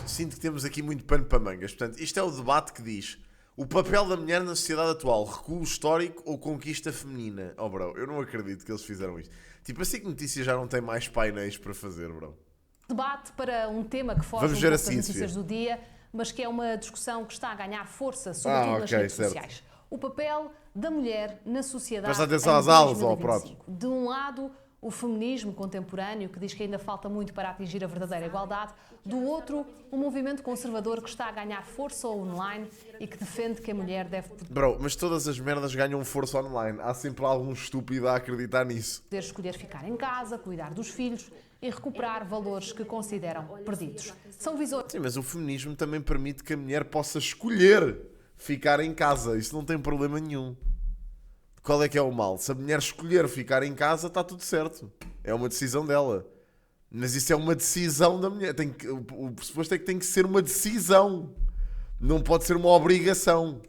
sinto que temos aqui muito pano para mangas. Portanto, isto é o debate que diz: o papel da mulher na sociedade atual, recuo histórico ou conquista feminina? Oh, bro, eu não acredito que eles fizeram isto. Tipo, assim que notícias já não tem mais painéis para fazer, bro. Debate para um tema que foge Vamos um ver pouco assim, das notícias Sofia. do dia, mas que é uma discussão que está a ganhar força, sobretudo nas redes certo. sociais. O papel da mulher na sociedade Presta atenção em às aulas, 2025. De um lado, o feminismo contemporâneo, que diz que ainda falta muito para atingir a verdadeira igualdade. Do outro, o movimento conservador que está a ganhar força online e que defende que a mulher deve Bro, mas todas as merdas ganham força online. Há sempre algum estúpido a acreditar nisso. poder escolher ficar em casa, cuidar dos filhos e recuperar valores que consideram perdidos. São visões Sim, mas o feminismo também permite que a mulher possa escolher ficar em casa. Isso não tem problema nenhum. Qual é que é o mal? Se a mulher escolher ficar em casa, está tudo certo. É uma decisão dela. Mas isso é uma decisão da mulher. O pressuposto é que tem que ser uma decisão. Não pode ser uma obrigação.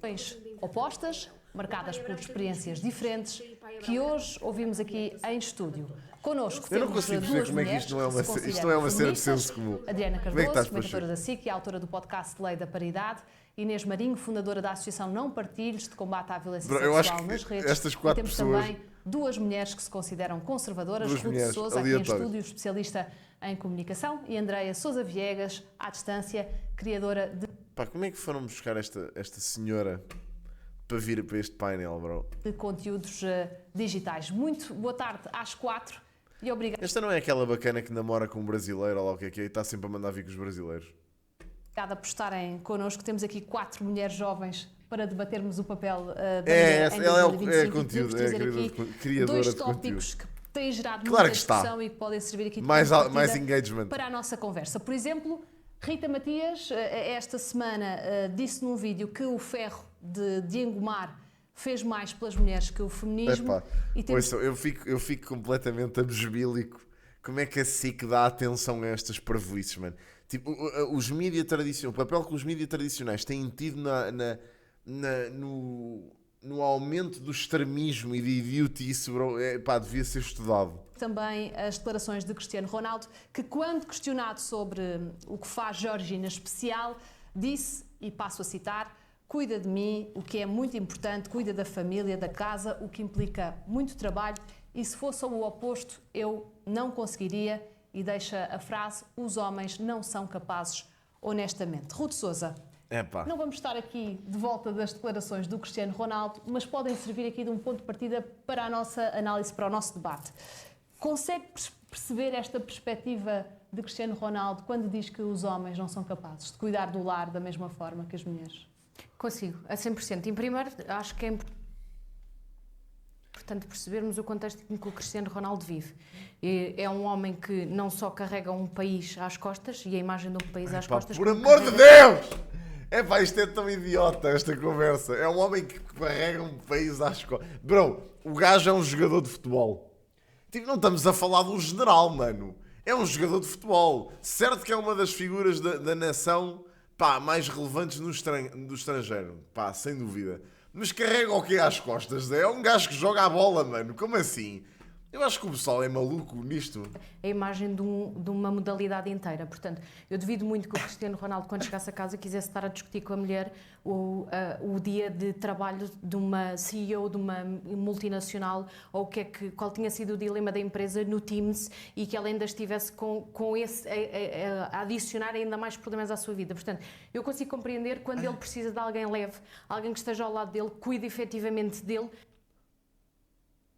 opostas, marcadas por experiências diferentes, que hoje ouvimos aqui em estúdio. Connosco Eu não temos consigo duas perceber como é que mulheres isto não é uma, que se isto não é uma cena de consideram senso comum. Adriana Como é que Cardoso, estás, comentadora Pacheco? da SIC e autora do podcast Lei da Paridade. Inês Marinho, fundadora da Associação Não Partilhos de Combate à Violência Bro, eu acho Sexual que nas redes. estas quatro e temos pessoas- também duas mulheres que se consideram conservadoras, Duas Ruth mulheres Sousa, aqui em aleatórias. estúdio, especialista em comunicação, e Andreia Sousa Viegas, à distância, criadora de Pá, como é que foram buscar esta senhora para vir para este painel, bro? conteúdos digitais. Muito boa tarde às 4 e obrigada Esta não é aquela bacana que namora com um brasileiro ou lá o que é e está sempre a mandar vir com os brasileiros. por estarem connosco. Temos aqui 4 mulheres jovens para debatermos o papel da É, mulher em ela é 2025. conteúdo, Podemos é trazer criadora aqui de criadora dois de tópicos que têm gerado Claro muita que está. discussão e que podem servir aqui de Mais ponto de mais partida engagement. para a nossa conversa. Por exemplo, Rita Matias, esta semana, disse num vídeo que o ferro de engomar fez mais pelas mulheres que o feminismo. Epá, E temos ouçam, eu fico completamente abesbílico. Como é que a SIC dá atenção a estas parvoíces, mano? Tipo, os mídias tradicionais, o papel que os mídias tradicionais têm tido no aumento do extremismo e de idiotice, bro, devia ser estudado. também as declarações de Cristiano Ronaldo, que quando questionado sobre o que faz Georgina especial, disse, e passo a citar: cuida de mim, o que é muito importante, cuida da família, da casa, o que implica muito trabalho, e se fosse o oposto, eu não conseguiria, e deixa a frase: os homens não são capazes, honestamente. Ruth Sousa, Epá. não vamos estar aqui de volta das declarações do Cristiano Ronaldo, mas podem servir aqui de um ponto de partida para a nossa análise, para o nosso debate. Consegue perceber esta perspectiva de Cristiano Ronaldo quando diz que os homens não são capazes de cuidar do lar da mesma forma que as mulheres? Consigo, a 100%. Em primeiro, acho que é importante percebermos o contexto em que o Cristiano Ronaldo vive. É um homem que não só carrega um país às costas, e a imagem de um país às costas... Por como amor de carrega- Deus! Isto é tão idiota, esta conversa. É um homem que carrega um país às costas. Bro, o gajo é um jogador de futebol. Tipo, não estamos a falar de um general, mano. É um jogador de futebol. Certo que é uma das figuras da nação, mais relevantes do estrangeiro. Sem dúvida. Mas carrega o quê às costas? É um gajo que joga a bola, mano. Como assim? Eu acho que o pessoal é maluco nisto. A imagem de uma modalidade inteira. Portanto, eu duvido muito que o Cristiano Ronaldo, quando chegasse a casa, quisesse estar a discutir com a mulher o dia de trabalho de uma CEO de uma multinacional, ou qual tinha sido o dilema da empresa no Teams, e que ela ainda estivesse com esse a adicionar ainda mais problemas à sua vida. Portanto, eu consigo compreender quando ele precisa de alguém leve, alguém que esteja ao lado dele, cuide efetivamente dele.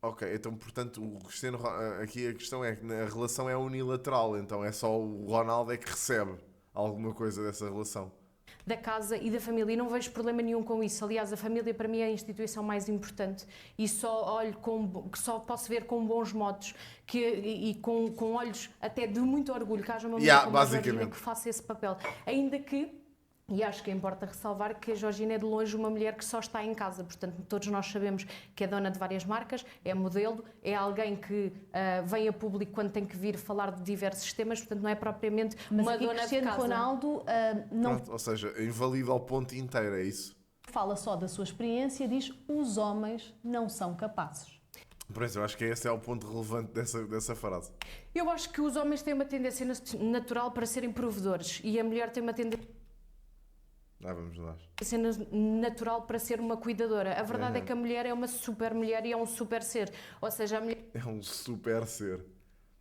Ok, então, portanto, o Cristiano, aqui a questão é que a relação é unilateral, então é só o Ronaldo é que recebe alguma coisa dessa relação. Da casa e da família, e não vejo problema nenhum com isso. Aliás, a família para mim é a instituição mais importante, e só posso ver com bons modos e com olhos até de muito orgulho que haja uma mulher como a Georgina que faça esse papel. Ainda que, e acho que importa ressalvar, que a Georgina é de longe uma mulher que só está em casa. Portanto, todos nós sabemos que é dona de várias marcas, é modelo, é alguém que vem a público quando tem que vir falar de diversos temas. Portanto, não é propriamente Mas uma aqui dona de Cristiano casa. Ronaldo não Pronto, ou seja, invalida ao ponto inteiro, é isso? fala só da sua experiência, diz: os homens não são capazes. Por isso, eu acho que esse é o ponto relevante dessa frase. Eu acho que os homens têm uma tendência natural para serem provedores e a mulher tem uma tendência Vamos lá. natural para ser uma cuidadora. A verdade é que a mulher é uma super mulher e é um super ser. Ou seja, a mulher É um super ser.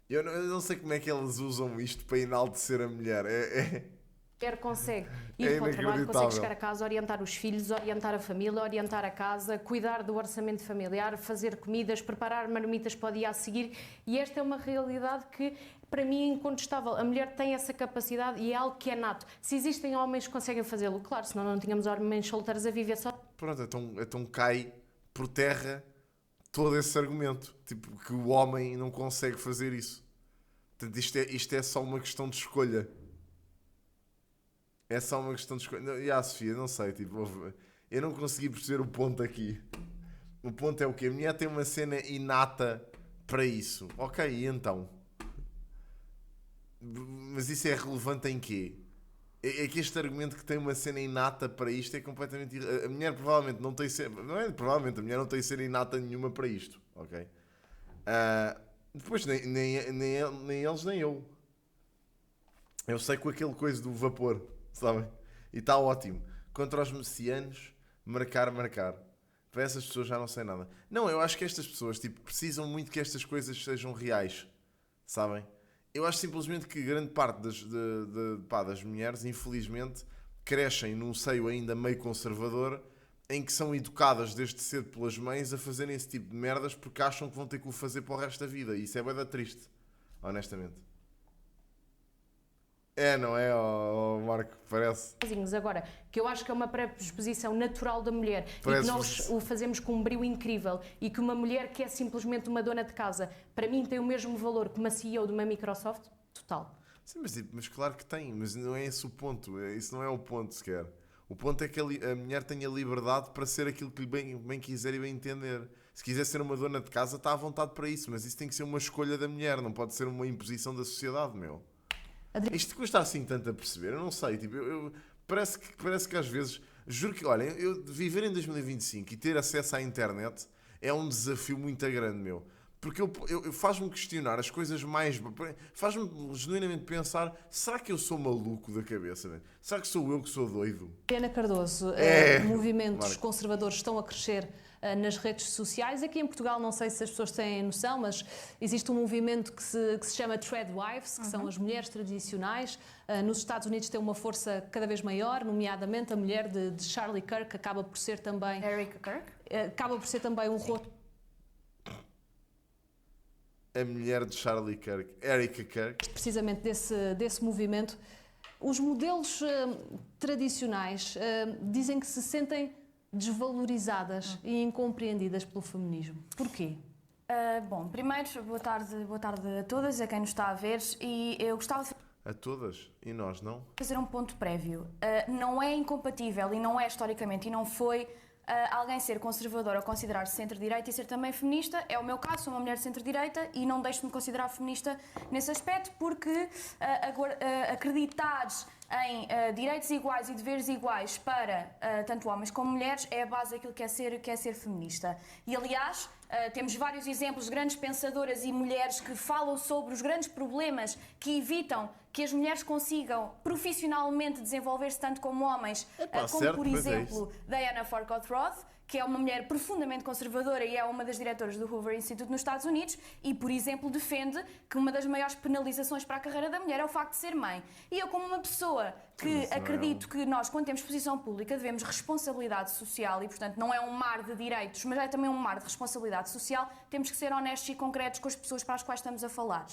Eu não sei como é que eles usam isto para enaltecer a mulher. consegue É ir para o trabalho, inacreditável. consegue chegar a casa, orientar os filhos, orientar a família, orientar a casa, cuidar do orçamento familiar, fazer comidas, preparar marmitas para o dia a seguir. E esta é uma realidade que, para mim, é incontestável. A mulher tem essa capacidade e é algo que é nato. Se existem homens que conseguem fazê-lo, claro, senão não tínhamos homens solteiros a viver só. Pronto, então cai por terra todo esse argumento. Tipo, que o homem não consegue fazer isso. Portanto, isto é só uma questão de escolha. É só uma questão de escolha. E a Sofia, não sei, tipo, eu não consegui perceber o ponto aqui. O ponto é o quê? A mulher tem uma cena inata para isso. Ok, e então? Mas isso é relevante em quê? É que este argumento que tem uma cena inata para isto é completamente... A mulher provavelmente não tem cena... Não é provavelmente, a mulher não tem cena inata nenhuma para isto. Ok? Depois, nem eles, nem eu. Eu sei com aquele coisa do vapor, sabem? E está ótimo. Contra os messianos, marcar. Para essas pessoas já não sei nada. Não, eu acho que estas pessoas tipo, precisam muito que estas coisas sejam reais. Sabem? Eu acho simplesmente que grande parte das mulheres, infelizmente, crescem num seio ainda meio conservador, em que são educadas desde cedo pelas mães a fazerem esse tipo de merdas porque acham que vão ter que o fazer para o resto da vida. E isso é bué da triste, honestamente. Não é, Marco? Parece. Agora, que eu acho que é uma predisposição natural da mulher e Parece- que nós o fazemos com um brio incrível e que uma mulher que é simplesmente uma dona de casa, para mim tem o mesmo valor que uma CEO de uma Microsoft, total. Sim, mas claro que tem, mas não é esse o ponto. Isso não é o ponto sequer. O ponto é que a mulher tem a liberdade para ser aquilo que lhe bem quiser e bem entender. Se quiser ser uma dona de casa, está à vontade para isso, mas isso tem que ser uma escolha da mulher, não pode ser uma imposição da sociedade, meu. Isto custa assim tanto a perceber, eu não sei, tipo, parece que às vezes, juro que, olha, eu viver em 2025 e ter acesso à internet é um desafio muito grande, meu. Porque faz-me questionar as coisas mais... Faz-me genuinamente pensar, será que eu sou maluco da cabeça? Né? Será que sou eu que sou doido? Ana Cardoso, movimentos Marco. conservadores estão a crescer nas redes sociais. Aqui em Portugal, não sei se as pessoas têm noção, mas existe um movimento que se chama Threadwives, que são as mulheres tradicionais. Nos Estados Unidos tem uma força cada vez maior, nomeadamente a mulher de Charlie Kirk, acaba por ser também... Erica Kirk? Acaba por ser também um rosto... A mulher de Charlie Kirk, Erica Kirk. Precisamente desse movimento. Os modelos tradicionais dizem que se sentem desvalorizadas e incompreendidas pelo feminismo. Porquê? Bom, primeiro, boa tarde a todas, a quem nos está a ver, e eu gostava de A todas. E nós, não? fazer um ponto prévio. Não é incompatível e não é historicamente e não foi alguém ser conservador ou considerar-se centro-direita e ser também feminista. É o meu caso, sou uma mulher de centro-direita e não deixo de me considerar feminista nesse aspecto porque acreditar em direitos iguais e deveres iguais para tanto homens como mulheres é a base daquilo que é ser feminista. E, aliás, temos vários exemplos de grandes pensadoras e mulheres que falam sobre os grandes problemas que evitam que as mulheres consigam profissionalmente desenvolver-se tanto como homens, como, certo, por mas é exemplo, Diana Forkot Roth, que é uma mulher profundamente conservadora e é uma das diretoras do Hoover Institute nos Estados Unidos e, por exemplo, defende que uma das maiores penalizações para a carreira da mulher é o facto de ser mãe. E eu, como uma pessoa que acredito que nós, quando temos posição pública, devemos responsabilidade social e, portanto, não é um mar de direitos, mas é também um mar de responsabilidade social, temos que ser honestos e concretos com as pessoas para as quais estamos a falar.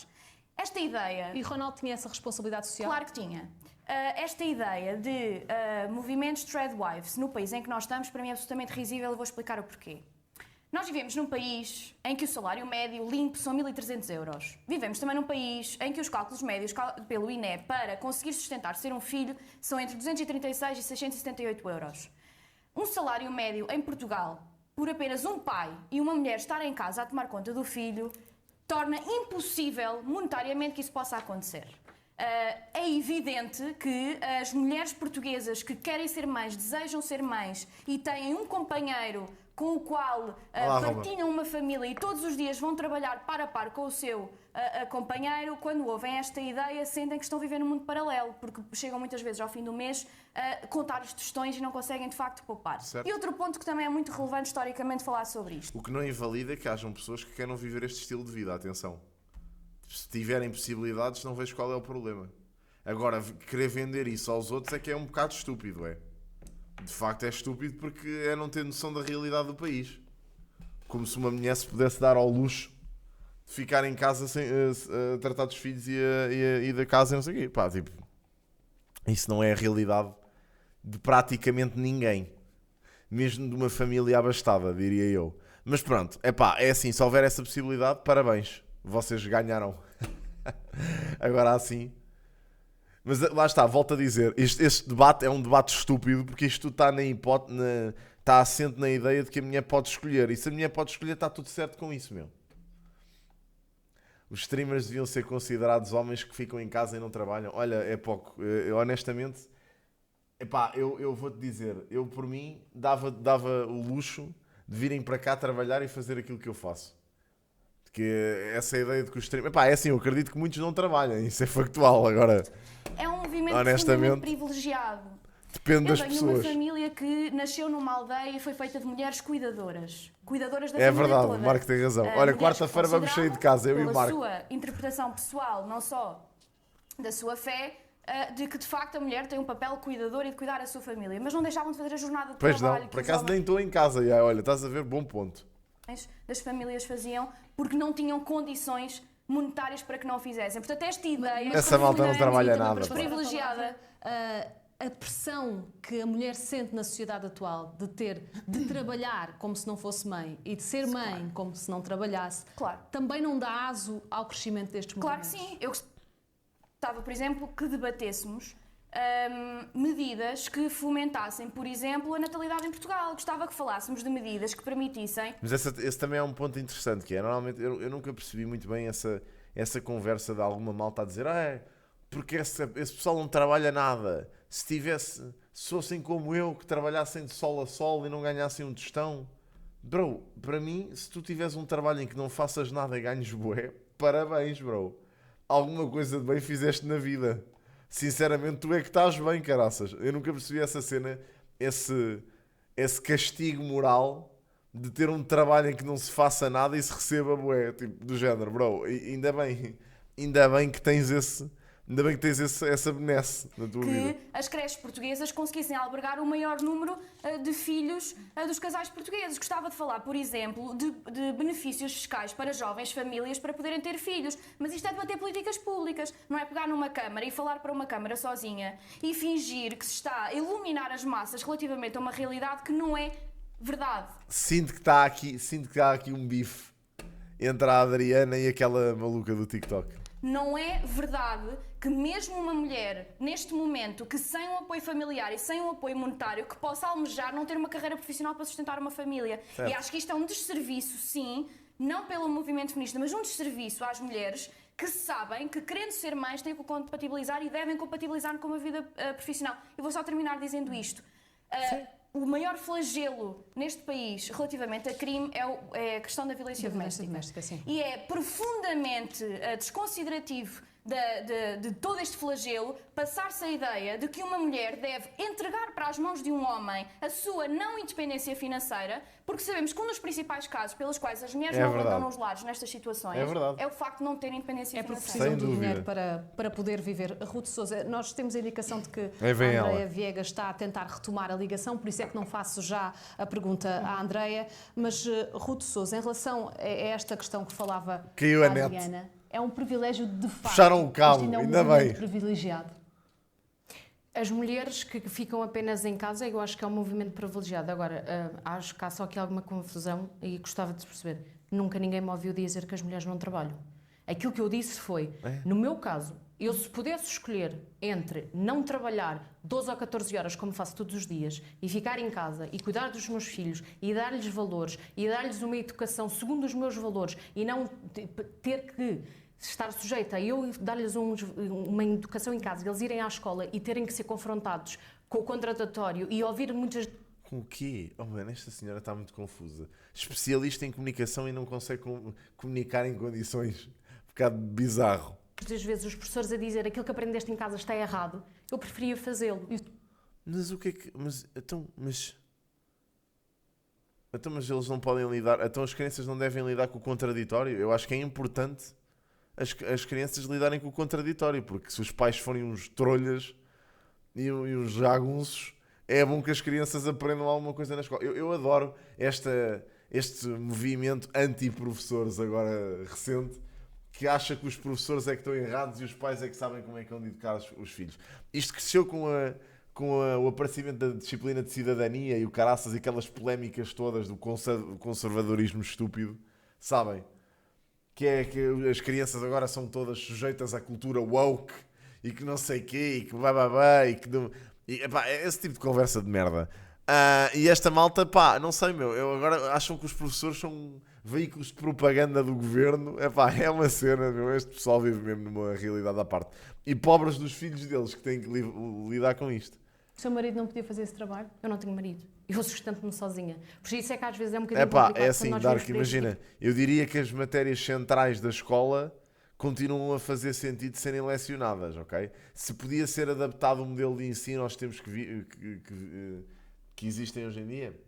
Esta ideia... E Ronaldo tinha essa responsabilidade social? Claro que tinha. Esta ideia de movimentos Threadwives no país em que nós estamos, para mim é absolutamente risível e vou explicar o porquê. Nós vivemos num país em que o salário médio limpo são 1.300 euros. Vivemos também num país em que os cálculos médios pelo INE para conseguir sustentar ser um filho são entre 236 e 678 euros. Um salário médio em Portugal, por apenas um pai e uma mulher estar em casa a tomar conta do filho, torna impossível monetariamente que isso possa acontecer. É evidente que as mulheres portuguesas que querem ser mães, desejam ser mães e têm um companheiro com o qual partilham uma família e todos os dias vão trabalhar par a par com o seu companheiro, quando ouvem esta ideia, sentem que estão a viver num mundo paralelo, porque chegam muitas vezes ao fim do mês a contar os tostões e não conseguem de facto poupar. Certo. E outro ponto que também é muito relevante historicamente falar sobre isto. O que não invalida é que hajam pessoas que queiram viver este estilo de vida, atenção. Se tiverem possibilidades, não vejo qual é o problema. Agora, querer vender isso aos outros é que é um bocado estúpido, é. De facto é estúpido porque é não ter noção da realidade do país. Como se uma mulher se pudesse dar ao luxo de ficar em casa sem tratar dos filhos e da casa e não sei o quê. Pá, tipo, isso não é a realidade de praticamente ninguém. Mesmo de uma família abastada, diria eu. Mas pronto, é assim, se houver essa possibilidade, parabéns. Vocês ganharam. Agora assim. Mas lá está, volto a dizer, este debate é um debate estúpido porque isto está está assente na ideia de que a mulher pode escolher. E se a mulher pode escolher, está tudo certo com isso, meu. Os streamers deviam ser considerados homens que ficam em casa e não trabalham. Olha, é pouco. Eu, honestamente, eu vou-te dizer, eu por mim dava o luxo de virem para cá trabalhar e fazer aquilo que eu faço. Porque essa ideia de que os streamers... é assim, eu acredito que muitos não trabalham, isso é factual. Agora, É um movimento honestamente, profundamente privilegiado. depende das Eu tenho pessoas. uma família que nasceu numa aldeia e foi feita de mulheres cuidadoras. Cuidadoras da É família verdade, toda. o Marco tem razão. Olha, Mulheres quarta-feira que vamos sair de casa, eu e o pela Marco. sua interpretação pessoal, não só da sua fé, de que de facto a mulher tem um papel cuidador e de cuidar da sua família. Mas não deixavam de fazer a jornada de Pois trabalho não, que por os acaso homens nem estou em casa. Já, olha, estás a ver, bom ponto. das famílias faziam, porque não tinham condições monetárias para que não o fizessem. Portanto, esta ideia... Essa malta não trabalha nada. pá. Privilegiada. A pressão que a mulher sente na sociedade atual de trabalhar como se não fosse mãe e de ser mãe como se não trabalhasse, Claro. também não dá aso ao crescimento destes Claro que movimentos. sim. Eu gostava, por exemplo, que debatêssemos medidas que fomentassem, por exemplo, a natalidade em Portugal. Gostava que falássemos de medidas que permitissem... Mas esse também é um ponto interessante, que é, normalmente, eu nunca percebi muito bem essa conversa de alguma malta a dizer porque esse pessoal não trabalha nada. Se fossem como eu, que trabalhassem de sol a sol e não ganhassem um tostão. Bro, para mim, se tu tiveres um trabalho em que não faças nada e ganhes bué, parabéns, bro. Alguma coisa de bem fizeste na vida. Sinceramente, tu é que estás bem, caraças. Eu nunca percebi essa cena, esse castigo moral de ter um trabalho em que não se faça nada e se receba bué, tipo, do género, bro. Ainda bem que tens essa benesse na tua vida. que as creches portuguesas conseguissem albergar o maior número de filhos dos casais portugueses. Gostava de falar, por exemplo, de benefícios fiscais para jovens famílias para poderem ter filhos. Mas isto é debater políticas públicas. Não é pegar numa câmara e falar para uma câmara sozinha e fingir que se está a iluminar as massas relativamente a uma realidade que não é verdade. Sinto que há aqui um bife entre a Adriana e aquela maluca do TikTok. Não é verdade que mesmo uma mulher, neste momento, que sem um apoio familiar e sem um apoio monetário, que possa almejar não ter uma carreira profissional para sustentar uma família. Certo. E acho que isto é um desserviço, sim, não pelo movimento feminista, mas um desserviço às mulheres que sabem que, querendo ser mães, têm que compatibilizar e devem compatibilizar com uma vida profissional. Eu vou só terminar dizendo isto. O maior flagelo neste país relativamente a crime é a questão da violência doméstica. Sim. E é profundamente desconsiderativo de todo este flagelo passar-se a ideia de que uma mulher deve entregar para as mãos de um homem a sua não independência financeira, porque sabemos que um dos principais casos pelos quais as mulheres não abandonam os lares nestas situações É o facto de não terem independência Porque financeira. precisam do dúvida. dinheiro para poder viver. Ruth Sousa, nós temos a indicação de que Aí vem a Andreia ela. Viegas está a tentar retomar a ligação, por isso é que não faço já a pergunta à Andreia, mas Ruth Sousa, em relação a esta questão que falava Caiu a a net. Adriana, é um privilégio de facto. Puxaram o cabo, Isto ainda é um ainda movimento bem. privilegiado. As mulheres que ficam apenas em casa, eu acho que é um movimento privilegiado. Agora, acho que há só aqui alguma confusão e gostava de perceber. Nunca ninguém me ouviu dizer que as mulheres não trabalham. Aquilo que eu disse foi, no meu caso, eu se pudesse escolher entre não trabalhar 12 ou 14 horas, como faço todos os dias, e ficar em casa e cuidar dos meus filhos e dar-lhes valores e dar-lhes uma educação segundo os meus valores e não ter que estar sujeita a eu dar-lhes uma educação em casa, eles irem à escola e terem que ser confrontados com o contratatório e ouvir muitas Com o quê? Oh, mano, esta senhora está muito confusa. Especialista em comunicação e não consegue comunicar em condições. Um bocado bizarro. Muitas vezes os professores a dizer aquilo que aprendeste em casa está errado, eu preferia fazê-lo. Mas o que é que... Mas eles não podem lidar... Então as crianças não devem lidar com o contraditório? Eu acho que é importante as crianças lidarem com o contraditório, porque se os pais forem uns trolhas e uns jagunços, é bom que as crianças aprendam alguma coisa na escola. Eu adoro este movimento anti-professores agora recente, que acha que os professores é que estão errados e os pais é que sabem como é que vão educar os filhos. Isto cresceu com o aparecimento da disciplina de cidadania e o caraças e aquelas polémicas todas do conservadorismo estúpido, sabem? Que é que as crianças agora são todas sujeitas à cultura woke e que não sei quê, e que bababá, e que... epá, é esse tipo de conversa de merda. E esta malta, pá, não sei, meu, eu agora acham que os professores são veículos de propaganda do governo. Epá, é uma cena, meu, este pessoal vive mesmo numa realidade à parte. E pobres dos filhos deles que têm que lidar com isto. O seu marido não podia fazer esse trabalho? Eu não tenho marido. Eu sustento-me sozinha. Por isso é que às vezes é um bocadinho Epá, complicado. é assim, Dark, imagina, eu diria que as matérias centrais da escola continuam a fazer sentido serem lecionadas, ok? Se podia ser adaptado o modelo de ensino aos tempos que existem hoje em dia,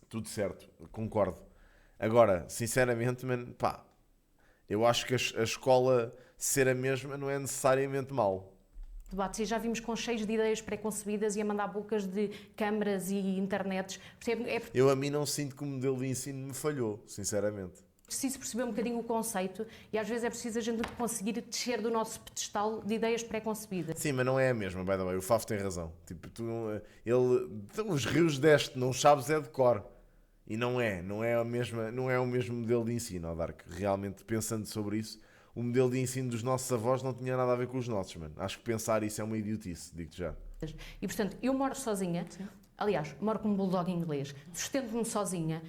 tudo certo, concordo. Agora, sinceramente, man, pá, eu acho que a escola ser a mesma não é necessariamente mau. Debates, e já vimos com cheios de ideias pré-concebidas e a mandar bocas de câmaras e internets. Eu a mim não sinto que o modelo de ensino me falhou, sinceramente. Preciso perceber um bocadinho o conceito e às vezes é preciso a gente conseguir descer do nosso pedestal de ideias pré-concebidas. Sim, mas não é a mesma, by the way. O Fafo tem razão. Tipo, os rios deste, não sabes, é de cor. E não é a mesma, não é o mesmo modelo de ensino, ó, Dark. Realmente, pensando sobre isso, o modelo de ensino dos nossos avós não tinha nada a ver com os nossos, mano. Acho que pensar isso é uma idiotice, digo-te já. E portanto, eu moro sozinha, aliás, moro com um bulldog inglês, sustento-me sozinha,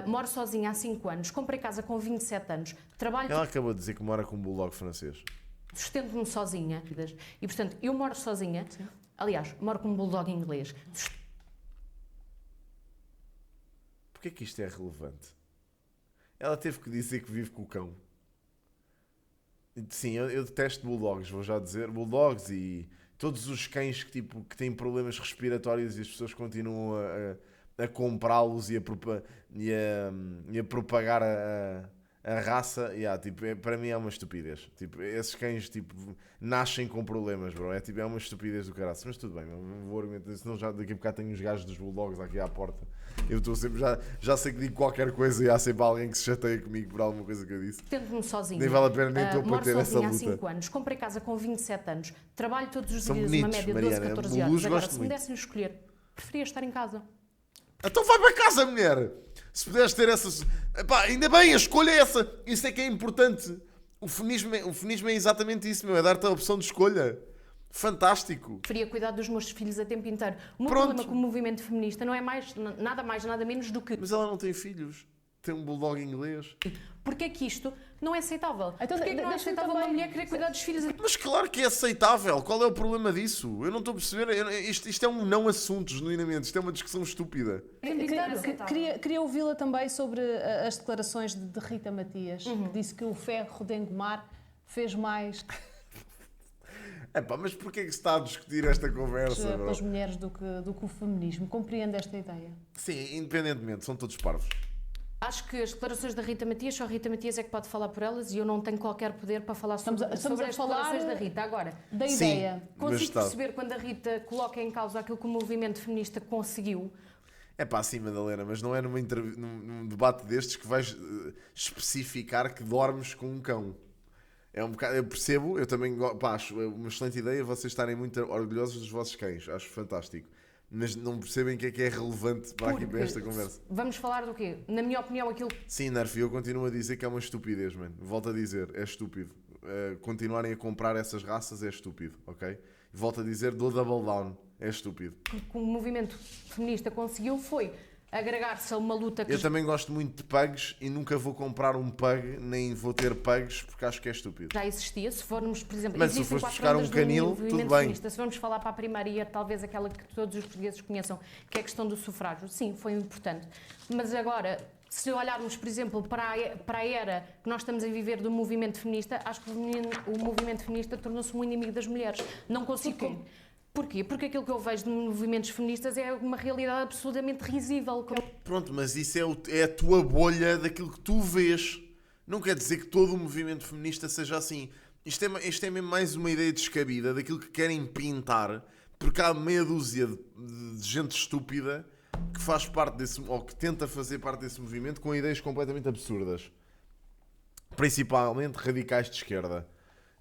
moro sozinha há 5 anos, comprei casa com 27 anos, trabalho... Ela acabou de dizer que mora com um bulldog francês. Sustento-me sozinha. E portanto, eu moro sozinha, aliás, moro com um bulldog inglês. Porquê que isto é relevante? Ela teve que dizer que vive com o cão. Sim, eu detesto bulldogs, vou já dizer. Bulldogs e todos os cães que têm problemas respiratórios e as pessoas continuam a comprá-los e a propagar a raça. Para mim é uma estupidez. Tipo, esses cães nascem com problemas, bro. É uma estupidez do caraças. Mas tudo bem, não vou argumentar. Senão já daqui a bocado tenho os gajos dos bulldogs aqui à porta. Eu estou sempre, já sei que digo qualquer coisa e há sempre alguém que se chateia comigo por alguma coisa que eu disse. Sustento-me sozinha. Nem vale a pena, nem estou para ter essa luta. Moro sozinha há 5 anos, comprei casa com 27 anos, trabalho todos os São dias, bonitos, uma média de Mariana. 12, 14 Luz horas. Agora, gosto se me muito. dessem escolher, preferia estar em casa. Então vai para casa, mulher! Se puderes ter essas... Epá, ainda bem, a escolha é essa. Isso é que é importante. O feminismo é exatamente isso, meu. É dar-te a opção de escolha. Fantástico. Preferia cuidar dos meus filhos a tempo inteiro. O meu Pronto. problema com o movimento feminista não é nada menos do que... Mas ela não tem filhos. Tem um bulldog inglês. Porque é que isto não é aceitável? Então, Porque é que não é deixa-me aceitável também- uma mulher querer cuidar dos filhos? Mas claro que é aceitável. Qual é o problema disso? Eu não estou a perceber. Isto é um não assunto, genuinamente. Isto é uma discussão estúpida. Queria ouvi-la também sobre as declarações de Rita Matias, que disse que o ferro de engomar fez mais Epá, mas porquê é que se está a discutir esta conversa, bro? pelas mulheres do que o feminismo. Compreende esta ideia? Sim, independentemente. São todos parvos. Acho que as declarações da Rita Matias, só a Rita Matias é que pode falar por elas e eu não tenho qualquer poder para falar sobre Estamos a as falar declarações da Rita. Agora, da Sim. ideia. Mas consigo está. perceber quando a Rita coloca em causa aquilo que o movimento feminista conseguiu. É pá, sim, Madalena, mas não é num debate destes que vais especificar que dormes com um cão. É um bocado, eu percebo, eu também acho uma excelente ideia vocês estarem muito orgulhosos dos vossos cães, acho fantástico. Mas não percebem o que é relevante para aqui para esta conversa. Vamos falar do quê? Na minha opinião, aquilo Sim, Nerf, eu continuo a dizer que é uma estupidez, mano. Volto a dizer, é estúpido. Continuarem a comprar essas raças é estúpido, ok? Volto a dizer, dou double down, é estúpido. que o movimento feminista conseguiu foi agregar-se a uma luta que Eu também gosto muito de pugs e nunca vou comprar um pug, nem vou ter pugs porque acho que é estúpido. já existia. Se formos, por exemplo, Mas se existem fores 4 buscar um ondas do canil, movimento tudo bem. feminista. Se formos falar para a primária, talvez aquela que todos os portugueses conheçam, que é a questão do sufrágio. Sim, foi importante. Mas agora, se olharmos, por exemplo, para a era que nós estamos a viver do movimento feminista, acho que o movimento feminista tornou-se um inimigo das mulheres. Não consigo... Porquê? Porque aquilo que eu vejo de movimentos feministas é uma realidade absolutamente risível. Pronto, mas isso é a tua bolha daquilo que tu vês. Não quer dizer que todo o movimento feminista seja assim. Isto é mesmo mais uma ideia descabida daquilo que querem pintar, porque há meia dúzia de gente estúpida que faz parte desse, ou que tenta fazer parte desse movimento com ideias completamente absurdas. Principalmente radicais de esquerda.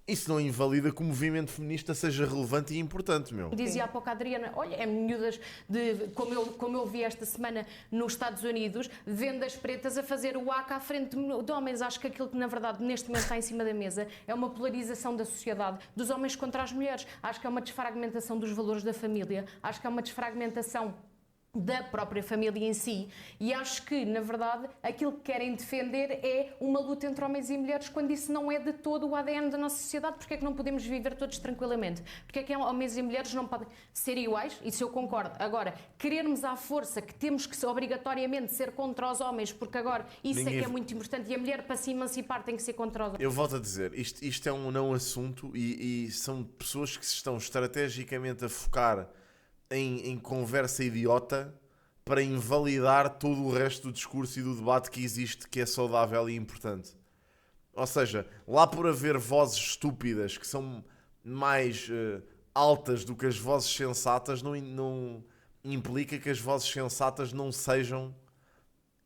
Isso não invalida que o movimento feminista seja relevante e importante, meu. Dizia há pouco a Adriana, olha, é miúdas como eu vi esta semana nos Estados Unidos, vendas pretas a fazer o AK à frente de homens. Acho que aquilo que na verdade neste momento está em cima da mesa é uma polarização da sociedade, dos homens contra as mulheres. Acho que é uma desfragmentação dos valores da família, acho que é uma desfragmentação da própria família em si, e acho que, na verdade, aquilo que querem defender é uma luta entre homens e mulheres, quando isso não é de todo o ADN da nossa sociedade. Porque é que não podemos viver todos tranquilamente? Porque é que homens e mulheres não podem ser iguais? Isso eu concordo. Agora, querermos à força que temos que obrigatoriamente ser contra os homens, porque agora isso é que é muito importante, e a mulher, para se emancipar, tem que ser contra os homens. Eu volto a dizer, isto é um não assunto e são pessoas que se estão estrategicamente a focar em conversa idiota para invalidar todo o resto do discurso e do debate que existe, que é saudável e importante. Ou seja, lá por haver vozes estúpidas que são mais altas do que as vozes sensatas, não implica que as vozes sensatas não sejam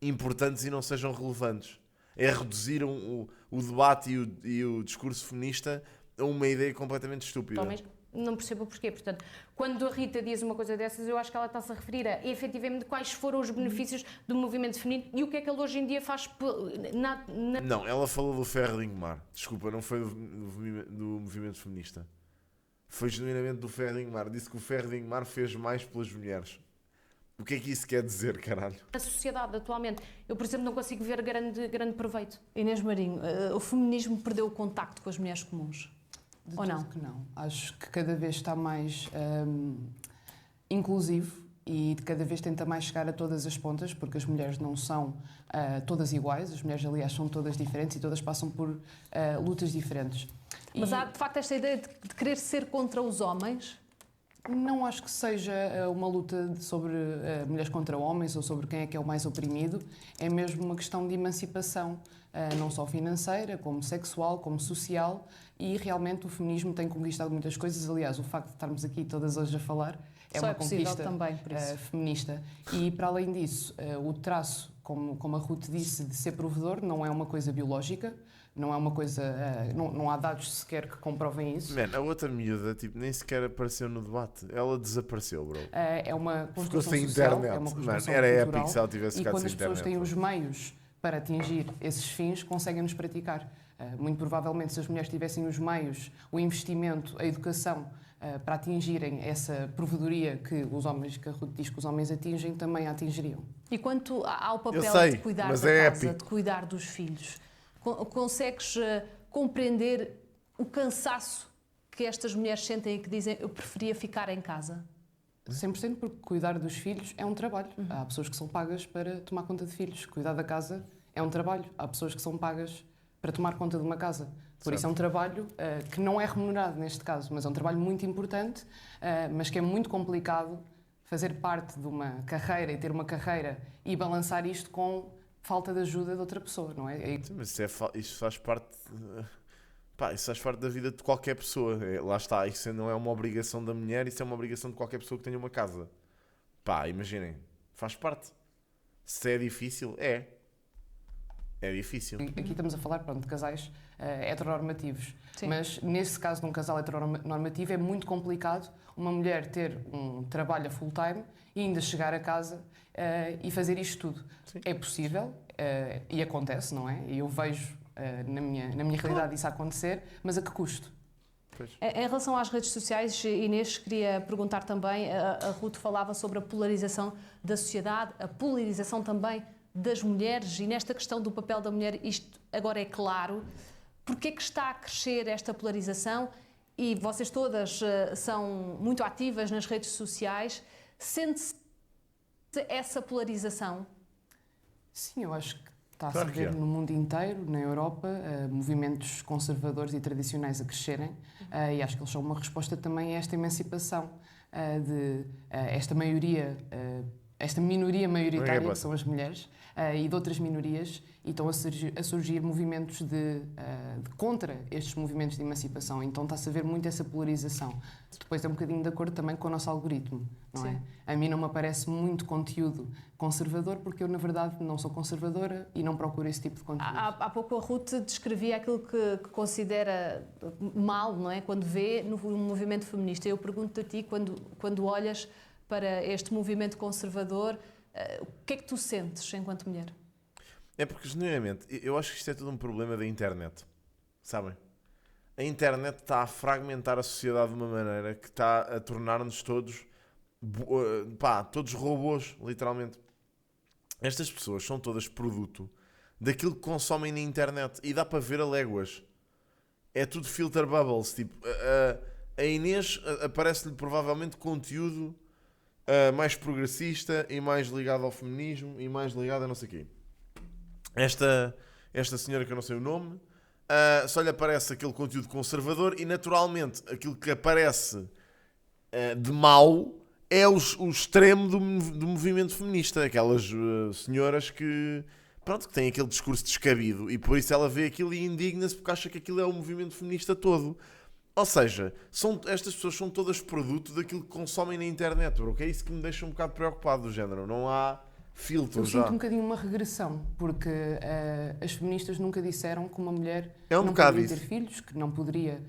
importantes e não sejam relevantes. É reduzir o debate e o discurso feminista a uma ideia completamente estúpida. Não percebo porquê. Portanto, quando a Rita diz uma coisa dessas, eu acho que ela está-se a referir a, efetivamente, quais foram os benefícios do movimento feminino e o que é que ele hoje em dia faz... Não, ela falou do Ferro de Ingmar. Desculpa, não foi do movimento feminista. Foi genuinamente do Ferro de Ingmar. Disse que o Ferro de Ingmar fez mais pelas mulheres. O que é que isso quer dizer, caralho? Na sociedade, atualmente, eu, por exemplo, não consigo ver grande proveito. Inês Marinho, o feminismo perdeu o contacto com as mulheres comuns? De Ou tudo não? que não. Acho que cada vez está mais inclusivo e cada vez tenta mais chegar a todas as pontas, porque as mulheres não são todas iguais, as mulheres, aliás, são todas diferentes e todas passam por lutas diferentes. Mas há, de facto, esta ideia de querer ser contra os homens? Não acho que seja uma luta sobre mulheres contra homens ou sobre quem é que é o mais oprimido. É mesmo uma questão de emancipação, não só financeira, como sexual, como social. E realmente o feminismo tem conquistado muitas coisas. Aliás, o facto de estarmos aqui todas hoje a falar é uma conquista também, por isso. feminista. E para além disso, o traço, como a Ruth disse, de ser provedor não é uma coisa biológica. Não é uma coisa... não há dados sequer que comprovem isso. Man, a outra miúda nem sequer apareceu no debate. Ela desapareceu, bro. É uma Ficou construção sem social, internet. é uma construção Era cultural, épico se ela tivesse e ficado quando sem as pessoas internet. têm os meios para atingir esses fins, conseguem-nos praticar. Muito provavelmente, se as mulheres tivessem os meios, o investimento, a educação, para atingirem essa provedoria que a Ruth diz que os homens atingem, também a atingiriam. E quanto ao papel de cuidar mas da é casa, épico. de cuidar dos filhos, consegues compreender o cansaço que estas mulheres sentem e que dizem eu preferia ficar em casa? 100%, porque cuidar dos filhos é um trabalho. Há pessoas que são pagas para tomar conta de filhos. Cuidar da casa é um trabalho. Há pessoas que são pagas para tomar conta de uma casa. Por isso é um trabalho que não é remunerado neste caso, mas é um trabalho muito importante, mas que é muito complicado fazer parte de uma carreira e ter uma carreira e balançar isto com falta de ajuda de outra pessoa, não é? Sim, mas isso faz parte... isso faz parte da vida de qualquer pessoa. Lá está, isso não é uma obrigação da mulher, isso é uma obrigação de qualquer pessoa que tenha uma casa. Imaginem, faz parte. Se é difícil, é difícil. Aqui estamos a falar, de casais heteronormativos. Sim. Mas, nesse caso de um casal heteronormativo, é muito complicado uma mulher ter um trabalho a full time e ainda chegar a casa e fazer isto tudo. Sim. É possível e acontece, não é? E eu vejo na minha realidade isso acontecer, mas a que custo? Pois. Em relação às redes sociais, Inês, queria perguntar também, a Ruth falava sobre a polarização da sociedade, a polarização também das mulheres, e nesta questão do papel da mulher isto agora é claro. Porquê é que está a crescer esta polarização? E vocês todas são muito ativas nas redes sociais. Sente-se essa polarização? Sim, eu acho que está Claro a se que ver é. no mundo inteiro, na Europa, movimentos conservadores e tradicionais a crescerem, e acho que eles são uma resposta também a esta emancipação de esta maioria, esta minoria maioritária, que são as mulheres, e de outras minorias, e estão a surgir movimentos de contra estes movimentos de emancipação. Então está-se a ver muito essa polarização. Depois é um bocadinho de acordo também com o nosso algoritmo, não é? A mim não me aparece muito conteúdo conservador, porque eu, na verdade, não sou conservadora e não procuro esse tipo de conteúdo. Há pouco a Ruth descrevia aquilo que considera mal, não é? Quando vê no movimento feminista. Eu pergunto-te a ti, quando olhas para este movimento conservador, o que é que tu sentes enquanto mulher? É porque, genuinamente, eu acho que isto é tudo um problema da internet. Sabem? A internet está a fragmentar a sociedade de uma maneira que está a tornar-nos todos, todos robôs, literalmente. Estas pessoas são todas produto daquilo que consomem na internet e dá para ver a léguas. É tudo filter bubbles. Tipo, a Inês aparece-lhe provavelmente conteúdo mais progressista e mais ligado ao feminismo e mais ligado a não sei o quê. Esta senhora que eu não sei o nome, só lhe aparece aquele conteúdo conservador e naturalmente aquilo que aparece de mau é o extremo do movimento feminista. Aquelas senhoras que têm aquele discurso descabido e por isso ela vê aquilo e indigna-se porque acha que aquilo é o movimento feminista todo. Ou seja, estas pessoas são todas produto daquilo que consomem na internet, bro, que é isso que me deixa um bocado preocupado do género. Não há filtro Eu já. sinto um bocadinho uma regressão, porque as feministas nunca disseram que uma mulher É um não bocado poderia isso. ter filhos, que não poderia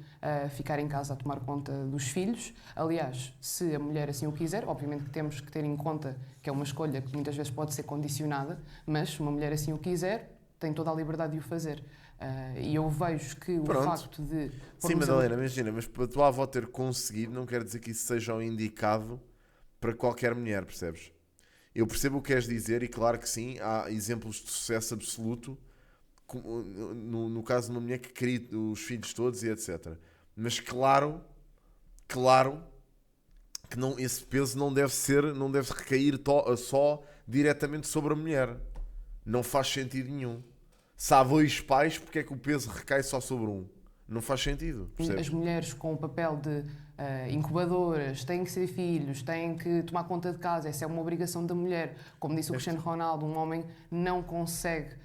ficar em casa a tomar conta dos filhos. Aliás, se a mulher assim o quiser, obviamente que temos que ter em conta que é uma escolha que muitas vezes pode ser condicionada, mas se uma mulher assim o quiser, tem toda a liberdade de o fazer. E eu vejo que o facto de... Sim, Madalena, imagina, mas para a tua avó ter conseguido não quer dizer que isso seja o indicado para qualquer mulher, percebes? Eu percebo o que queres dizer e claro que sim, há exemplos de sucesso absoluto, no caso de uma mulher que cria os filhos todos e etc. Mas claro que não, esse peso não deve recair só diretamente sobre a mulher. Não faz sentido nenhum. Se há dois pais, porque é que o peso recai só sobre um? Não faz sentido, percebes? As mulheres com o papel de incubadoras têm que ser filhos, têm que tomar conta de casa, essa é uma obrigação da mulher. Como disse o Cristiano Ronaldo, um homem não consegue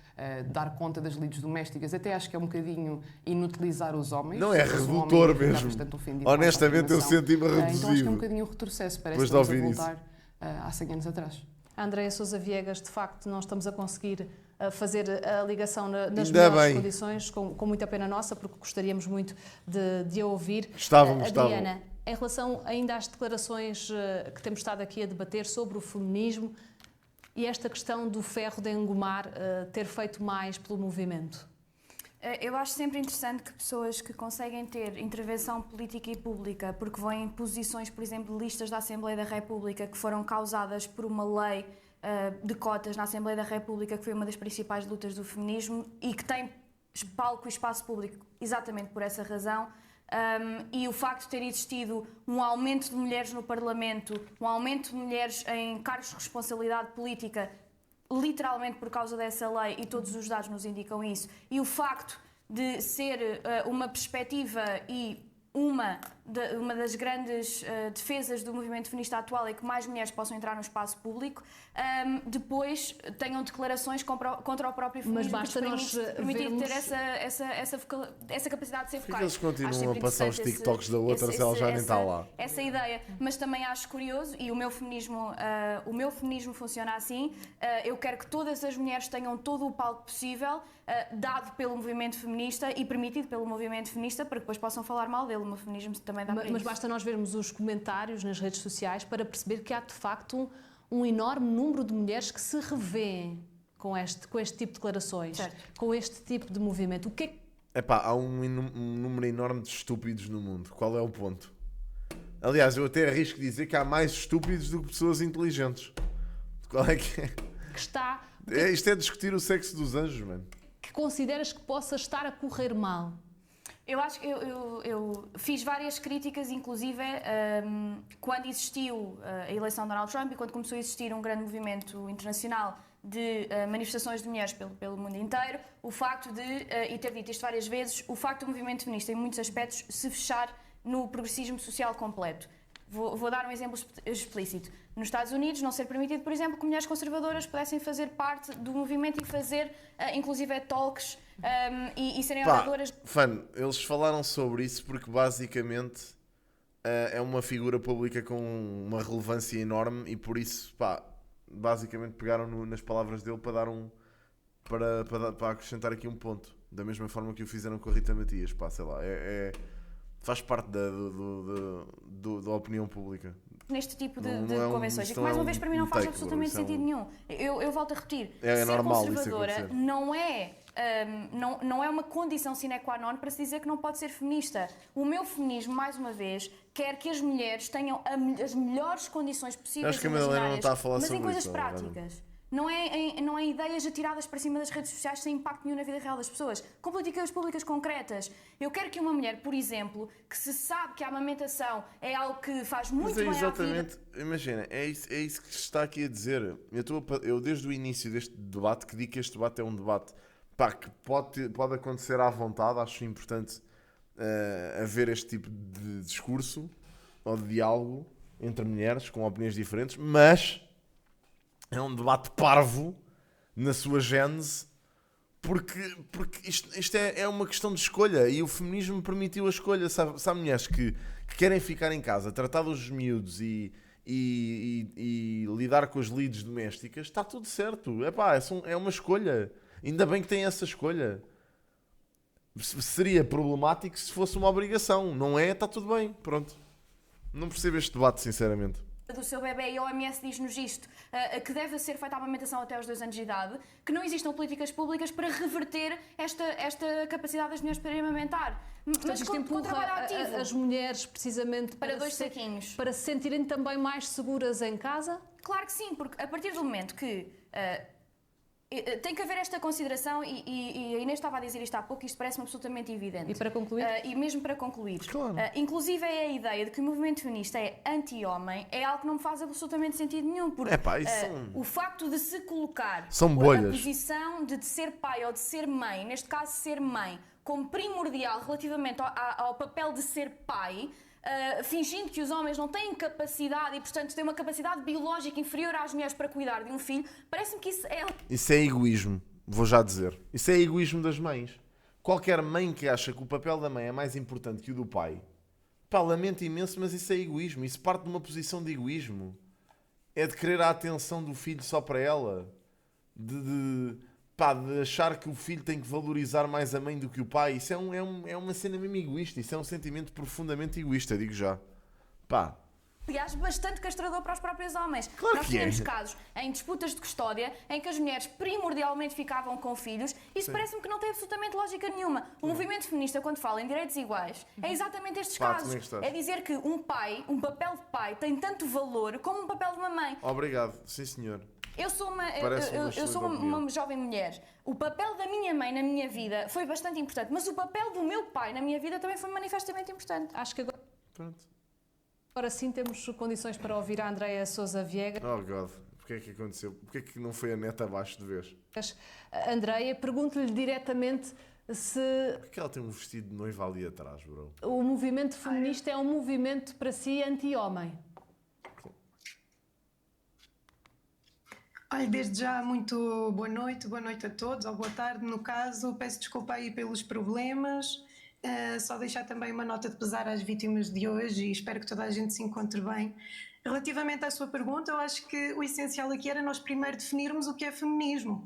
dar conta das lides domésticas. Até acho que é um bocadinho inutilizar os homens. Não, é redutor mesmo. Honestamente, eu senti-me reduzido. Então acho que é um bocadinho retrocesso, parece que estamos a voltar há 100 anos atrás. Andréia Sousa Viegas, de facto, não estamos a conseguir fazer a ligação nas melhores condições, com muita pena nossa, porque gostaríamos muito de a ouvir. Adriana, em relação ainda às declarações que temos estado aqui a debater sobre o feminismo e esta questão do ferro de engomar ter feito mais pelo movimento. Eu acho sempre interessante que pessoas que conseguem ter intervenção política e pública, porque vão em posições, por exemplo, de listas da Assembleia da República que foram causadas por uma lei de cotas na Assembleia da República, que foi uma das principais lutas do feminismo e que tem palco e espaço público exatamente por essa razão. E o facto de ter existido um aumento de mulheres no Parlamento, um aumento de mulheres em cargos de responsabilidade política, literalmente por causa dessa lei, e todos os dados nos indicam isso, e o facto de ser uma perspectiva e uma das grandes defesas do movimento feminista atual é que mais mulheres possam entrar no espaço público, depois tenham declarações contra o próprio feminismo. Mas basta que permitir ter essa capacidade de ser focais. Eles continuam a passar os TikToks da outra se ela já nem está lá. Essa ideia, mas também acho curioso, e o meu feminismo funciona assim, eu quero que todas as mulheres tenham todo o palco possível, dado pelo movimento feminista e permitido pelo movimento feminista, para que depois possam falar mal dele. O meu feminismo também dá para isso. Mas basta nós vermos os comentários nas redes sociais para perceber que há de facto um enorme número de mulheres que se revêem com este tipo de declarações, certo, com este tipo de movimento. O que Epá, há um número enorme de estúpidos no mundo. Qual é o ponto? Aliás, eu até arrisco dizer que há mais estúpidos do que pessoas inteligentes. Qual é que é? Que está, Isto é discutir o sexo dos anjos, mano. que consideras que possa estar a correr mal? Eu acho que eu fiz várias críticas, inclusive quando existiu a eleição de Donald Trump e quando começou a existir um grande movimento internacional de manifestações de mulheres pelo mundo inteiro, o facto de, e ter dito isto várias vezes, o facto do movimento feminista, em muitos aspectos, se fechar no progressismo social completo. Vou dar um exemplo explícito. Nos Estados Unidos, não ser permitido, por exemplo, que mulheres conservadoras pudessem fazer parte do movimento e fazer, inclusive, talks e serem oradoras. Eles falaram sobre isso porque, basicamente, é uma figura pública com uma relevância enorme e, por isso, basicamente pegaram nas palavras dele para dar para acrescentar aqui um ponto. Da mesma forma que o fizeram com a Rita Matias. Sei lá, faz parte da opinião pública. Neste tipo de Não convenções. E que, mais uma vez, para mim não faz absolutamente sentido nenhum. Eu volto a repetir. Ser normal conservadora não é uma condição sine qua non para se dizer que não pode ser feminista. O meu feminismo, mais uma vez, quer que as mulheres tenham as melhores condições possíveis Acho que a Madalena não está a falar mas sobre em coisas isso, práticas. Não é ideias atiradas para cima das redes sociais sem impacto nenhum na vida real das pessoas. Com políticas públicas concretas. Eu quero que uma mulher, por exemplo, que se sabe que a amamentação é algo que faz muito bem à vida... Exatamente, imagina, é isso que se está aqui a dizer. Eu desde o início deste debate que digo que este debate é um debate que pode acontecer à vontade. Acho importante haver este tipo de discurso ou de diálogo entre mulheres com opiniões diferentes, mas é um debate parvo na sua gênese, porque isto é uma questão de escolha e o feminismo permitiu a escolha. Sabe mulheres que querem ficar em casa, tratar dos miúdos e lidar com as lides domésticas, está tudo certo. É uma escolha. Ainda bem que tem essa escolha. Seria problemático se fosse uma obrigação. Não é? Está tudo bem. Pronto. Não percebo este debate, sinceramente. Do seu bebê, e a OMS diz-nos isto, que deve ser feita a amamentação até aos 2 anos de idade, que não existam políticas públicas para reverter esta capacidade das mulheres para amamentar. Portanto, Mas isto com trabalho ativo. as mulheres, precisamente, Para 2 saquinhos. para se sentirem também mais seguras em casa? Claro que sim, porque a partir do momento que tem que haver esta consideração, e a Inês estava a dizer isto há pouco, isto parece-me absolutamente evidente. E para concluir? E mesmo para concluir. Claro. Inclusive a ideia de que o movimento feminista é anti-homem é algo que não me faz absolutamente sentido nenhum. Porque o facto de se colocar São bolhas. a posição de ser pai ou de ser mãe, neste caso ser mãe, como primordial relativamente ao papel de ser pai... fingindo que os homens não têm capacidade e, portanto, têm uma capacidade biológica inferior às mulheres para cuidar de um filho, parece-me que isso é... Isso é egoísmo, vou já dizer. Isso é egoísmo das mães. Qualquer mãe que acha que o papel da mãe é mais importante que o do pai, lamento imenso, mas isso é egoísmo. Isso parte de uma posição de egoísmo. É de querer a atenção do filho só para ela. De achar que o filho tem que valorizar mais a mãe do que o pai. Isso é uma cena mesmo egoísta. Isso é um sentimento profundamente egoísta, digo já. Aliás, bastante castrador para os próprios homens. Claro Nós que é. tínhamos casos em disputas de custódia em que as mulheres primordialmente ficavam com filhos. Isso parece-me que não tem absolutamente lógica nenhuma. O movimento feminista, quando fala em direitos iguais, é exatamente estes casos. estás. É dizer que um papel de pai, tem tanto valor como um papel de uma mãe. Obrigado, sim senhor. Eu sou uma excelente opinião. jovem mulher. O papel da minha mãe na minha vida foi bastante importante, mas o papel do meu pai na minha vida também foi manifestamente importante. Acho que Pronto. agora sim temos condições para ouvir a Andreia Sousa Viegas. Oh God, porque é que aconteceu? Porque é que não foi a neta abaixo de vez? Andreia, pergunto-lhe diretamente se Porque ela tem um vestido de noiva ali atrás, bro. o movimento feminista é um movimento para si anti-homem. Olha, desde já muito boa noite a todos, ou boa tarde no caso, peço desculpa aí pelos problemas, só deixar também uma nota de pesar às vítimas de hoje e espero que toda a gente se encontre bem. Relativamente à sua pergunta, eu acho que o essencial aqui era nós primeiro definirmos o que é feminismo.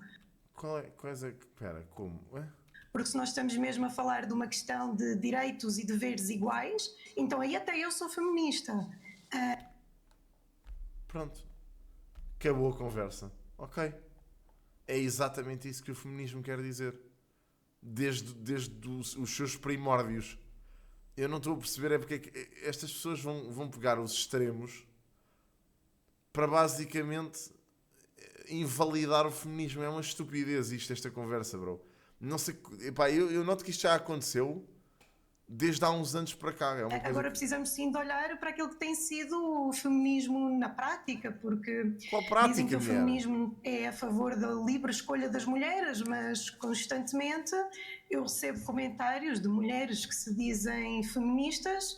Qual é coisa que... Espera, como? Porque se nós estamos mesmo a falar de uma questão de direitos e deveres iguais, então aí até eu sou feminista. Pronto. Acabou a conversa. Ok. É exatamente isso que o feminismo quer dizer. desde os seus primórdios. Eu não estou a perceber é porque é que estas pessoas vão pegar os extremos para basicamente invalidar o feminismo. É uma estupidez esta conversa, bro. Não sei, epá, eu noto que isto já aconteceu desde há uns anos para cá. É uma coisa Agora precisamos sim de olhar para aquilo que tem sido o feminismo na prática, porque Qual prática, dizem que o mulher? feminismo é a favor da livre escolha das mulheres, mas constantemente eu recebo comentários de mulheres que se dizem feministas,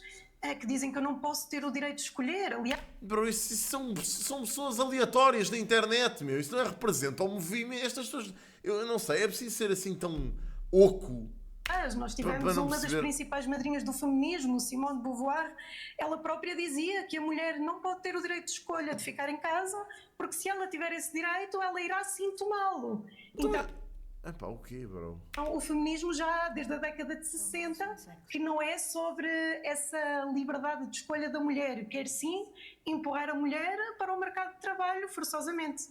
que dizem que eu não posso ter o direito de escolher. Aliás, Bro, isso são pessoas aleatórias da internet, meu. Isso não representa o movimento. Estas pessoas, eu não sei, é preciso ser assim tão oco. nós Para tivemos não uma das perceber. principais madrinhas do feminismo, Simone de Beauvoir. Ela própria dizia que a mulher não pode ter o direito de escolha de ficar em casa, porque se ela tiver esse direito, ela irá sim tomá-lo. Então, Epá, o quê, bro? o feminismo já desde a década de 60, que não é sobre essa liberdade de escolha da mulher, quer sim empurrar a mulher para o mercado de trabalho forçosamente.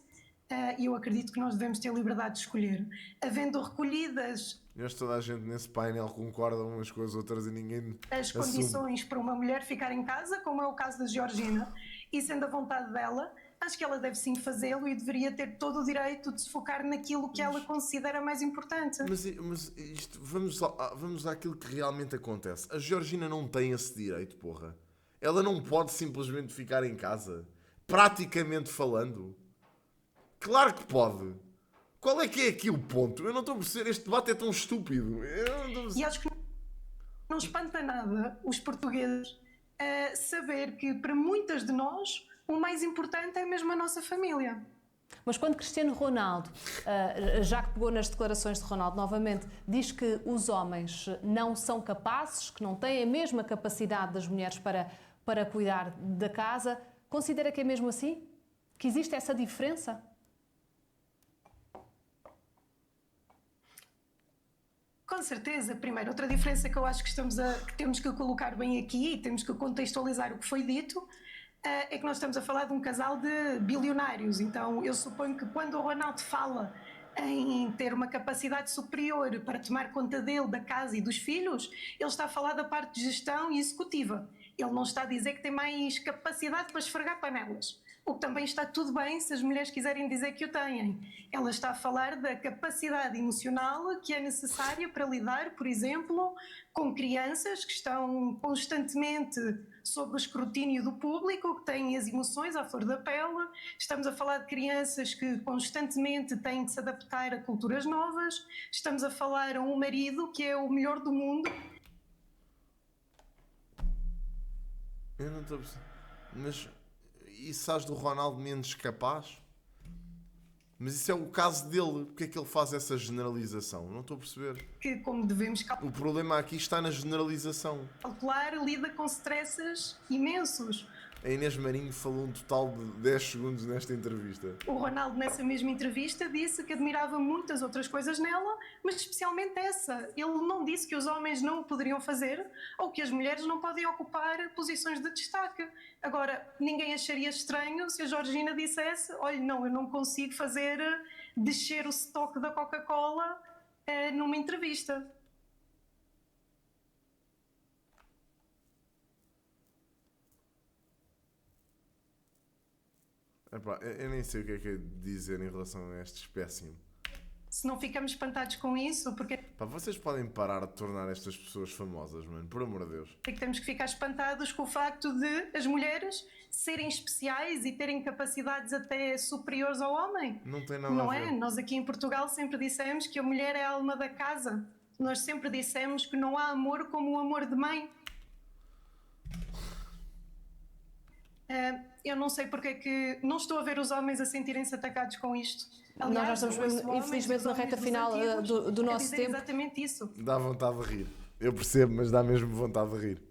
E eu acredito que nós devemos ter liberdade de escolher. Havendo recolhidas Eu acho que toda a gente nesse painel concorda umas com as outras e ninguém as assume. condições para uma mulher ficar em casa, como é o caso da Georgina, e sendo a vontade dela, acho que ela deve sim fazê-lo e deveria ter todo o direito de se focar naquilo que ela considera mais importante. Mas isto, vamos àquilo que realmente acontece. A Georgina não tem esse direito, porra. Ela não pode simplesmente ficar em casa. Praticamente falando. Claro que pode. Qual é que é aqui o ponto? Eu não estou a perceber. Este debate é tão estúpido. Eu não estou a E perceber. acho que não espanta nada os portugueses saber que para muitas de nós o mais importante é mesmo a nossa família. Mas quando Cristiano Ronaldo, já que pegou nas declarações de Ronaldo novamente, diz que os homens não são capazes, que não têm a mesma capacidade das mulheres para cuidar da casa, considera que é mesmo assim? Que existe essa diferença? Com certeza. Primeiro, outra diferença que eu acho que temos que colocar bem aqui e temos que contextualizar o que foi dito é que nós estamos a falar de um casal de bilionários. Então, eu suponho que quando o Ronaldo fala em ter uma capacidade superior para tomar conta dele, da casa e dos filhos, ele está a falar da parte de gestão e executiva. Ele não está a dizer que tem mais capacidade para esfregar panelas. O que também está tudo bem se as mulheres quiserem dizer que o têm. Ela está a falar da capacidade emocional que é necessária para lidar, por exemplo, com crianças que estão constantemente sob o escrutínio do público, que têm as emoções à flor da pele. Estamos a falar de crianças que constantemente têm de se adaptar a culturas novas. Estamos a falar a um marido que é o melhor do mundo. Eu não estou a perceber. Mas e sabes do Ronaldo menos capaz? Mas isso é o caso dele. Porque é que ele faz essa generalização? Não estou a perceber. Que, como devemos O problema aqui está na generalização. calcular, lida com stresses imensos. A Inês Marinho falou um total de 10 segundos nesta entrevista. O Ronaldo, nessa mesma entrevista, disse que admirava muitas outras coisas nela, mas especialmente essa. Ele não disse que os homens não o poderiam fazer ou que as mulheres não podem ocupar posições de destaque. Agora, ninguém acharia estranho se a Georgina dissesse: olha, não, eu não consigo fazer descer o estoque da Coca-Cola numa entrevista. Epá, eu nem sei o que é dizer em relação a este espécime. Se não ficamos espantados com isso, porque é Pá, vocês podem parar de tornar estas pessoas famosas, mano. Por amor de Deus. que temos que ficar espantados com o facto de as mulheres serem especiais e terem capacidades até superiores ao homem. Não tem nada Não a ver. é? Nós aqui em Portugal sempre dissemos que a mulher é a alma da casa. Nós sempre dissemos que não há amor como o amor de mãe. Eu não sei porque é que não estou a ver os homens a sentirem-se atacados com isto. Nós já estamos eu ouço mesmo, homens, infelizmente, os na homens reta dos final antigos do a nosso dizer tempo. exatamente isso. Dá vontade de rir. Eu percebo, mas dá mesmo vontade de rir.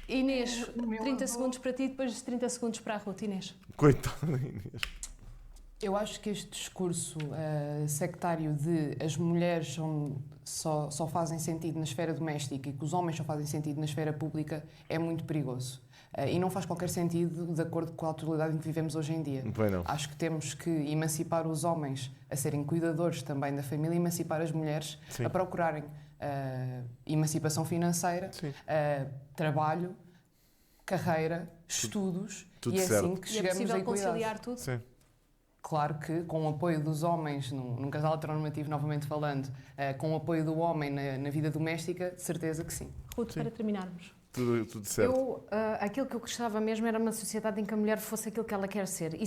Inês, O meu 30 avô- segundos para ti e depois 30 segundos para a Ruth. Inês. Coitada da Inês. Eu acho que este discurso sectário de as mulheres só fazem sentido na esfera doméstica e que os homens só fazem sentido na esfera pública é muito perigoso. E não faz qualquer sentido de acordo com a atualidade em que vivemos hoje em dia. Pois não. Acho que temos que emancipar os homens a serem cuidadores também da família e emancipar as mulheres Sim. a procurarem emancipação financeira, Sim. trabalho, carreira, estudos, tudo e é certo. assim que E é chegamos possível à igualdade. conciliar tudo? Sim. Claro que com o apoio dos homens, num casal heteronormativo, novamente falando, com o apoio do homem na vida doméstica, de certeza que sim. Ruth, para terminarmos. Tudo certo. Aquilo que eu gostava mesmo era uma sociedade em que a mulher fosse aquilo que ela quer ser.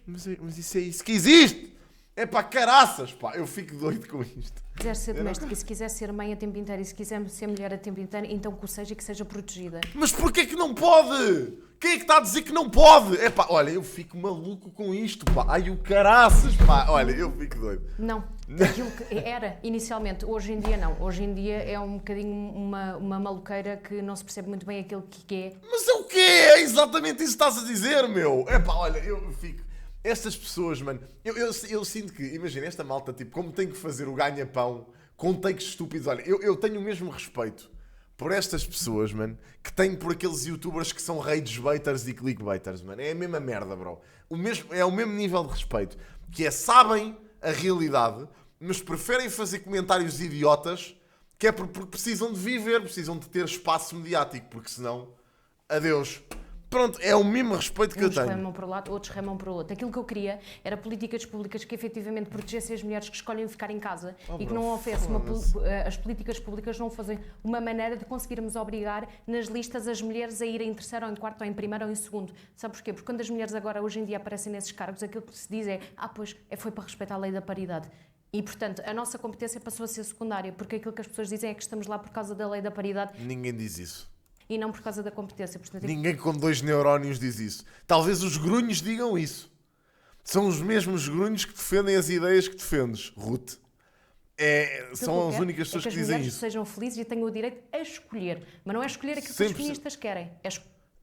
Mas isso é isso que existe! É pá, caraças, pá! Eu fico doido com isto. Se quiser ser doméstica e se quiser ser mãe a tempo inteiro e se quiser ser mulher a tempo inteiro, então que o seja e que seja protegida. Mas porquê que não pode? Quem é que está a dizer que não pode? É pá, olha, eu fico maluco com isto, pá. Ai, o caraças, pá. Olha, eu fico doido. Não, aquilo que era inicialmente, hoje em dia não. Hoje em dia é um bocadinho uma maluqueira que não se percebe muito bem aquilo que é. Mas é o quê? É exatamente isso que estás a dizer, meu. É pá, olha, eu fico... Estas pessoas, mano, eu sinto que, imagina, esta malta, tipo, como tem que fazer o ganha-pão com takes estúpidos. Olha, eu tenho o mesmo respeito por estas pessoas, mano, que tenho por aqueles youtubers que são rage baiters e clickbaiters, mano. É a mesma merda, bro. É o mesmo nível de respeito. Que é, sabem a realidade, mas preferem fazer comentários idiotas, que é porque precisam de viver, precisam de ter espaço mediático, porque senão, adeus. Pronto, é o mesmo respeito que eu Uns tenho. remam para um lado, outros remam para o outro. Aquilo que eu queria era políticas públicas que efetivamente protegessem as mulheres que escolhem ficar em casa e que não oferecem as políticas públicas não fazem uma maneira de conseguirmos obrigar nas listas as mulheres a irem em terceiro ou em quarto ou em primeiro ou em segundo. Sabe porquê? Porque quando as mulheres agora hoje em dia aparecem nesses cargos, aquilo que se diz é foi para respeitar a lei da paridade. E, portanto, a nossa competência passou a ser secundária, porque aquilo que as pessoas dizem é que estamos lá por causa da lei da paridade Ninguém diz isso. e não por causa da competência. Portanto, Ninguém com 2 neurónios diz isso. Talvez os grunhos digam isso. São os mesmos grunhos que defendem as ideias que defendes, Ruth. São as únicas pessoas que as dizem mulheres isso. sejam felizes e tenham o direito a escolher. Mas não é escolher aquilo que as 100%. feministas querem.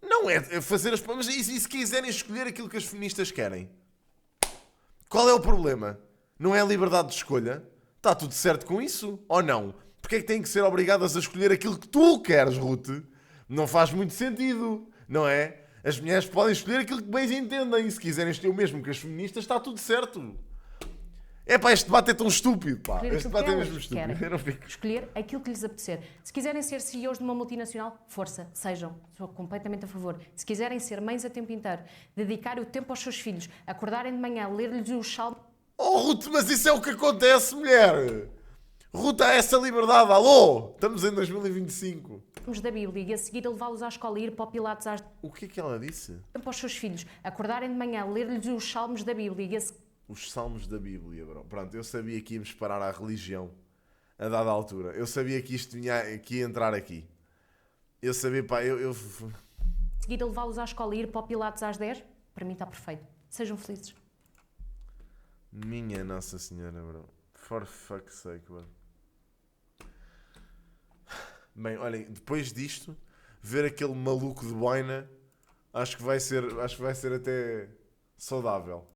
Não é fazer as... Mas e se quiserem escolher aquilo que as feministas querem? Qual é o problema? Não é a liberdade de escolha? Está tudo certo com isso? Ou não? Porque é que têm que ser obrigadas a escolher aquilo que tu queres, Ruth? Não faz muito sentido, não é? As mulheres podem escolher aquilo que bem entendem. E se quiserem escolher o mesmo que as feministas, está tudo certo. É pá, este debate é tão estúpido, pá. Escolher Este aquilo debate que é elas mesmo estúpido. querem. Eu não fico... Escolher aquilo que lhes apetecer. Se quiserem ser CEOs de uma multinacional, força, sejam. Sou completamente a favor. Se quiserem ser mães a tempo inteiro, dedicar o tempo aos seus filhos, acordarem de manhã, ler-lhes os salmos Oh, Ruth, mas isso é o que acontece, mulher. Ruth, há essa liberdade. Alô? Estamos em 2025. da Bíblia e a seguir a levá-los à escola e ir para o Pilates às O que é que ela disse? tempo aos seus filhos, acordarem de manhã, ler-lhes os salmos da Bíblia e a Os salmos da Bíblia, bro. Pronto, eu sabia que íamos parar à religião a dada altura. Eu sabia que isto que ia entrar aqui. Eu sabia, pá, seguir a levá-los à escola e ir para o Pilates às 10, para mim está perfeito. Sejam felizes. Minha Nossa Senhora, bro. For fuck's sake, bro. Bem, olhem, depois disto, ver aquele maluco de boina, acho que vai ser até saudável.